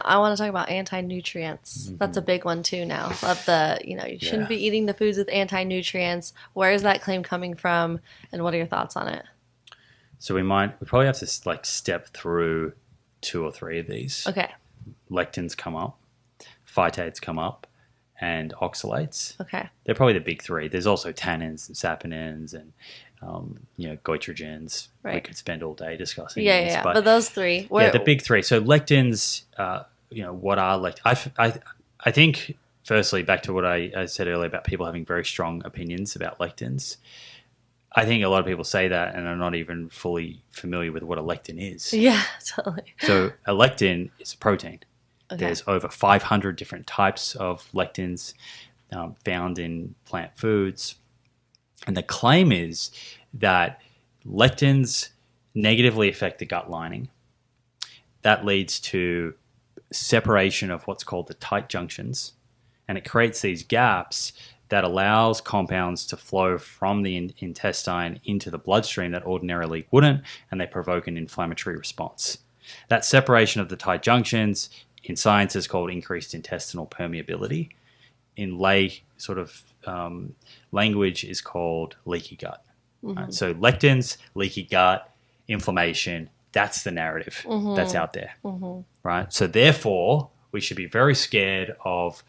I want to talk about anti-nutrients. That's a big one too now. Of the, you shouldn't be eating the foods with anti-nutrients. Where is that claim coming from, and what are your thoughts on it? So we probably have to like step through 2 or 3 of these. Okay. Lectins come up, phytates come up, and oxalates. Okay. They're probably the big 3. There's also tannins and saponins and goitrogens. Right. We could spend all day discussing Yeah, these. yeah. But those 3. The big 3. So lectins, what are lectins? I think, firstly, back to what I said earlier about people having very strong opinions about lectins. I think a lot of people say that and are not even fully familiar with what a lectin is. Yeah, totally. So a lectin is a protein. Okay. There's over 500 different types of lectins found in plant foods. And the claim is that lectins negatively affect the gut lining. That leads to separation of what's called the tight junctions. And it creates these gaps that allows compounds to flow from the intestine into the bloodstream that ordinarily wouldn't, and they provoke an inflammatory response. That separation of the tight junctions in science is called increased intestinal permeability. In lay sort of language is called leaky gut. Right? So lectins, leaky gut, inflammation, that's the narrative that's out there. Right? So therefore, we should be very scared of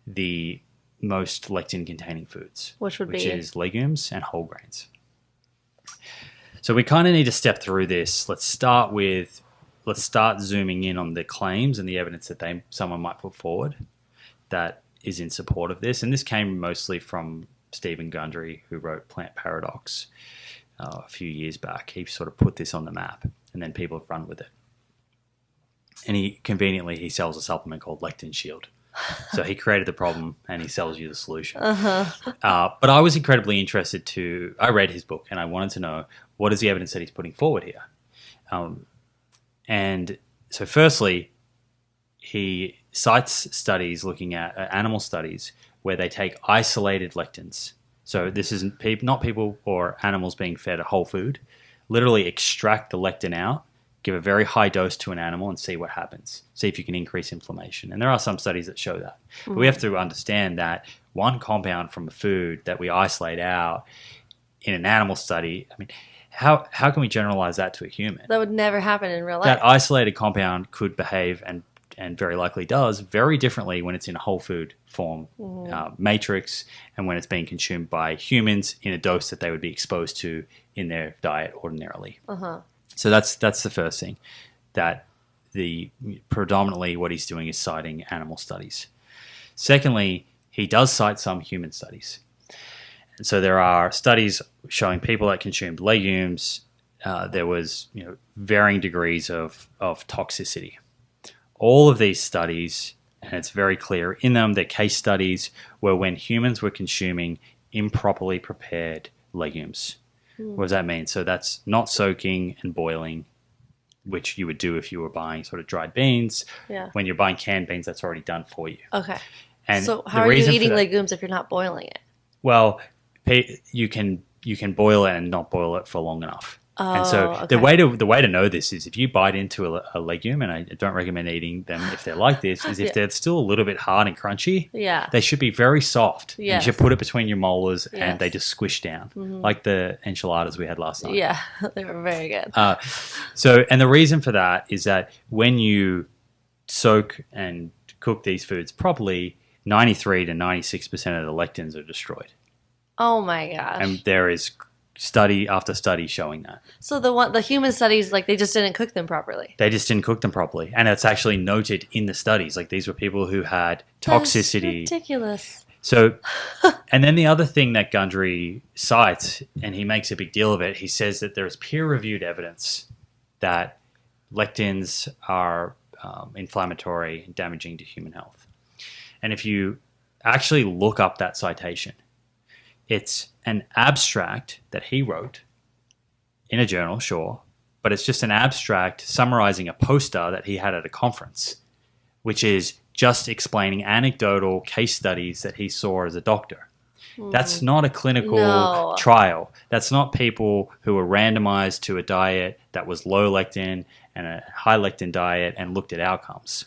the most lectin-containing foods, which is legumes and whole grains. So we kind of need to step through this. Let's start zooming in on the claims and the evidence that someone might put forward that is in support of this. And this came mostly from Stephen Gundry, who wrote Plant Paradox a few years back. He sort of put this on the map, and then people have run with it. And he sells a supplement called Lectin Shield. So he created the problem and he sells you the solution. But I was incredibly interested I read his book and I wanted to know, what is the evidence that he's putting forward here? And so firstly, he cites studies looking at animal studies where they take isolated lectins. So this isn't not people or animals being fed a whole food, literally extract the lectin out, give a very high dose to an animal and see what happens. See if you can increase inflammation. And there are some studies that show that. But we have to understand that one compound from a food that we isolate out in an animal study, I mean, how can we generalize that to a human? That would never happen in real life. That isolated compound could behave and very likely does very differently when it's in a whole food form matrix and when it's being consumed by humans in a dose that they would be exposed to in their diet ordinarily. So that's the first thing, that predominantly what he's doing is citing animal studies. Secondly, he does cite some human studies. And so there are studies showing people that consumed legumes, there was varying degrees of toxicity. All of these studies, and it's very clear in them, they're case studies were when humans were consuming improperly prepared legumes. What does that mean? So that's not soaking and boiling, which you would do if you were buying sort of dried beans. Yeah. When you're buying canned beans, that's already done for you. Okay. And so how are you eating legumes if you're not boiling it? Well, you can boil it and not boil it for long enough. Oh, and so okay. the way to know this is if you bite into a legume, and I don't recommend eating them if they're like this, is if they're still a little bit hard and crunchy, they should be very soft. Yes. You should put it between your molars and they just squish down, like the enchiladas we had last night. Yeah, they were very good. And the reason for that is that when you soak and cook these foods properly, 93 to 96% of the lectins are destroyed. Oh my gosh. And there is study after study showing that. So the human studies, like, they just didn't cook them properly. They just didn't cook them properly. And it's actually noted in the studies. Like, these were people who had toxicity. That's ridiculous. So, and then the other thing that Gundry cites, and he makes a big deal of it, he says that there is peer-reviewed evidence that lectins are inflammatory and damaging to human health. And if you actually look up that citation, it's an abstract that he wrote in a journal, sure, but it's just an abstract summarizing a poster that he had at a conference, which is just explaining anecdotal case studies that he saw as a doctor. That's not a clinical trial. That's not people who were randomized to a diet that was low lectin and a high lectin diet and looked at outcomes.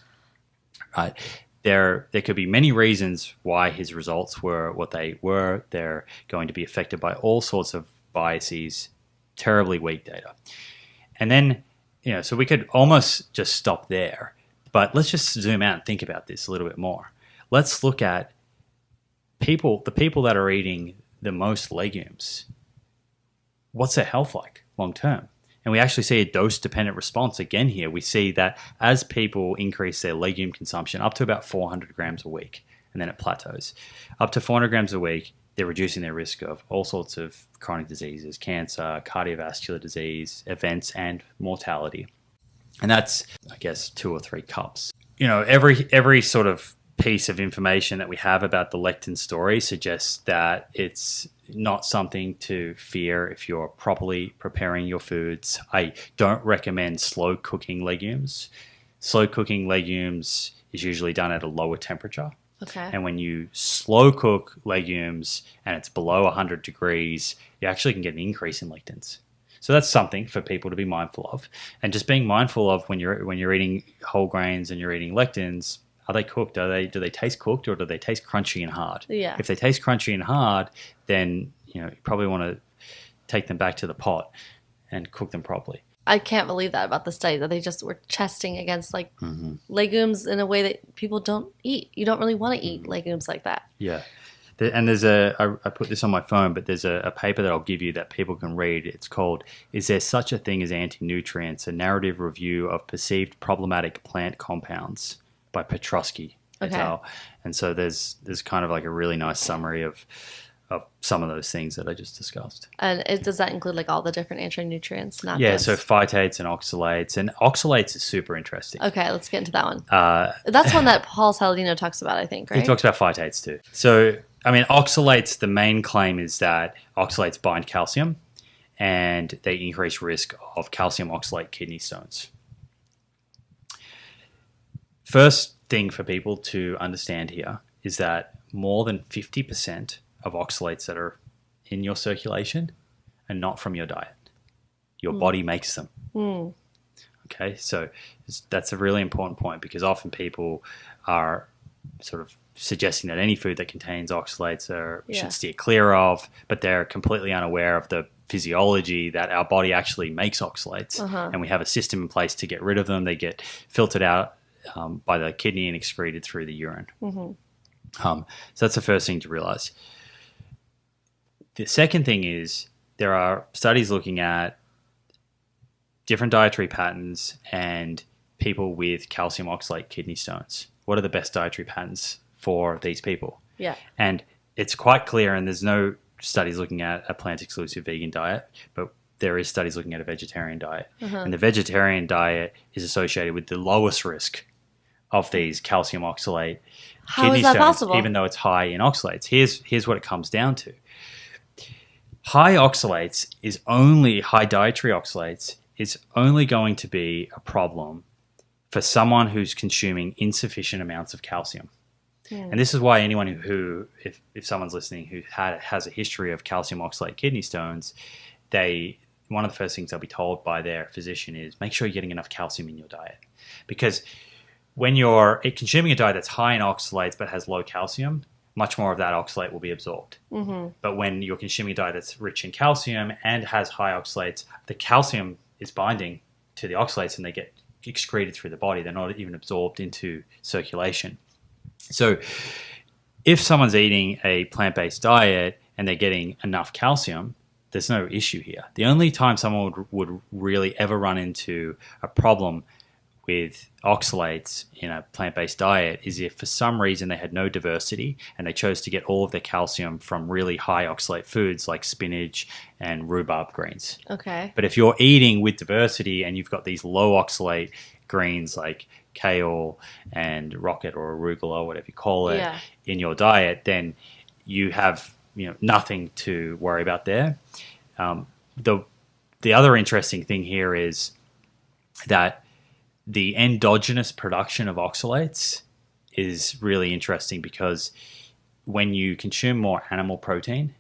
right? There could be many reasons why his results were what they were. They're going to be affected by all sorts of biases, terribly weak data. And then, so we could almost just stop there. But let's just zoom out and think about this a little bit more. Let's look at the people that are eating the most legumes. What's their health like long term? And we actually see a dose-dependent response again here. We see that as people increase their legume consumption up to about 400 grams a week, and then it plateaus. Up to 400 grams a week, they're reducing their risk of all sorts of chronic diseases, cancer, cardiovascular disease, events, and mortality. And that's, I guess, 2 or 3 cups. Every sort of piece of information that we have about the lectin story suggests that it's not something to fear if you're properly preparing your foods. I don't recommend slow cooking legumes. Slow cooking legumes is usually done at a lower temperature. Okay. And when you slow cook legumes and it's below 100 degrees, you actually can get an increase in lectins. So that's something for people to be mindful of. And just being mindful of when you're eating whole grains and you're eating lectins, are they cooked? Do they taste cooked or do they taste crunchy and hard? Yeah. If they taste crunchy and hard, then you probably want to take them back to the pot and cook them properly. I can't believe that about the study, that they just were testing against legumes in a way that people don't eat. You don't really want to eat legumes like that. Yeah. And I put this on my phone, but there's a paper that I'll give you that people can read. It's called, "Is There Such a Thing as Anti-Nutrients? A Narrative Review of Perceived Problematic Plant Compounds" by Petrosky et al. And so there's kind of like a really nice summary of some of those things that I just discussed. And does that include like all the different anti-nutrients? So phytates and oxalates. And oxalates is super interesting. Okay, let's get into that one. That's one that Paul Saladino talks about, I think, right? He talks about phytates too. So, oxalates, the main claim is that oxalates bind calcium and they increase risk of calcium oxalate kidney stones. First thing for people to understand here is that more than 50% of oxalates that are in your circulation are not from your diet. Your body makes them. Okay, so that's a really important point because often people are sort of suggesting that any food that contains oxalates should steer clear of, but they're completely unaware of the physiology that our body actually makes oxalates. And we have a system in place to get rid of them. They get filtered out by the kidney and excreted through the urine. So that's the first thing to realize. The second thing is there are studies looking at different dietary patterns and people with calcium oxalate kidney stones. What are the best dietary patterns for these people? Yeah. And it's quite clear, and there's no studies looking at a plant-exclusive vegan diet, but there is studies looking at a vegetarian diet. And the vegetarian diet is associated with the lowest risk of these calcium oxalate kidney stones, possible? Even though it's high in oxalates. Here's what it comes down to. High dietary oxalates is only going to be a problem for someone who's consuming insufficient amounts of calcium. And this is why anyone who if someone's listening who has a history of calcium oxalate kidney stones, one of the first things they'll be told by their physician is make sure you're getting enough calcium in your diet. Because when you're consuming a diet that's high in oxalates but has low calcium, much more of that oxalate will be absorbed. But when you're consuming a diet that's rich in calcium and has high oxalates, the calcium is binding to the oxalates and they get excreted through the body. They're not even absorbed into circulation. So if someone's eating a plant-based diet and they're getting enough calcium, there's no issue here. The only time someone would really ever run into a problem with oxalates in a plant-based diet is if for some reason they had no diversity and they chose to get all of their calcium from really high oxalate foods like spinach and rhubarb greens. Okay. But if you're eating with diversity and you've got these low oxalate greens like kale and rocket or arugula, whatever you call it, in your diet, then you have nothing to worry about there. The other interesting thing here is that the endogenous production of oxalates is really interesting because when you consume more animal protein,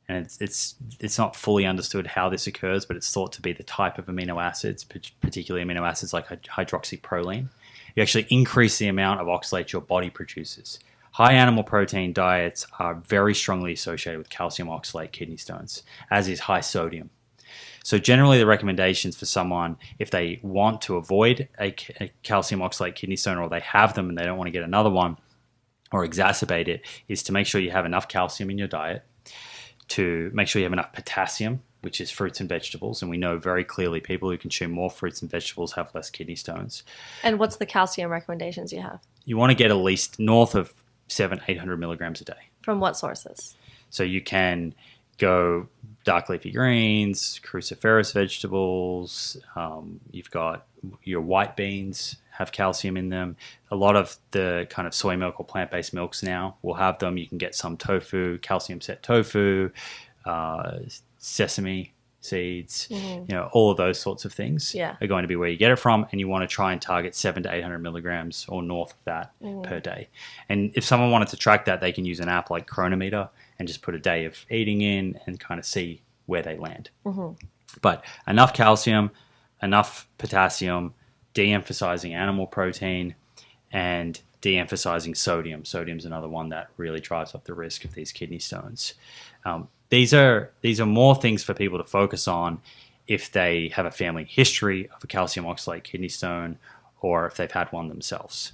and it's not fully understood how this occurs, but it's thought to be the type of amino acids, particularly amino acids like hydroxyproline. you actually increase the amount of oxalates your body produces. High animal protein diets are very strongly associated with calcium oxalate kidney stones, as is high sodium. So generally the recommendations for someone, if they want to avoid a calcium oxalate kidney stone, or they have them and they don't want to get another one or exacerbate it, is to make sure you have enough calcium in your diet, to make sure you have enough potassium, which is fruits and vegetables. And we know very clearly people who consume more fruits and vegetables have less kidney stones. And what's the calcium recommendations you have? You want to get at least north of 700-800 milligrams a day. From what sources? So you can go dark leafy greens, cruciferous vegetables. You've got your white beans have calcium in them. A lot of the kind of soy milk or plant-based milks now will have them. You can get some tofu, calcium set tofu, sesame seeds, all of those sorts of things are going to be where you get it from, and you want to try and target 700 to 800 milligrams or north of that per day. And if someone wanted to track that, they can use an app like Chronometer and just put a day of eating in and kind of see where they land. But enough calcium, enough potassium, de-emphasizing animal protein, and de-emphasizing sodium. Sodium's another one that really drives up the risk of these kidney stones. These are more things for people to focus on if they have a family history of a calcium oxalate kidney stone, or if they've had one themselves.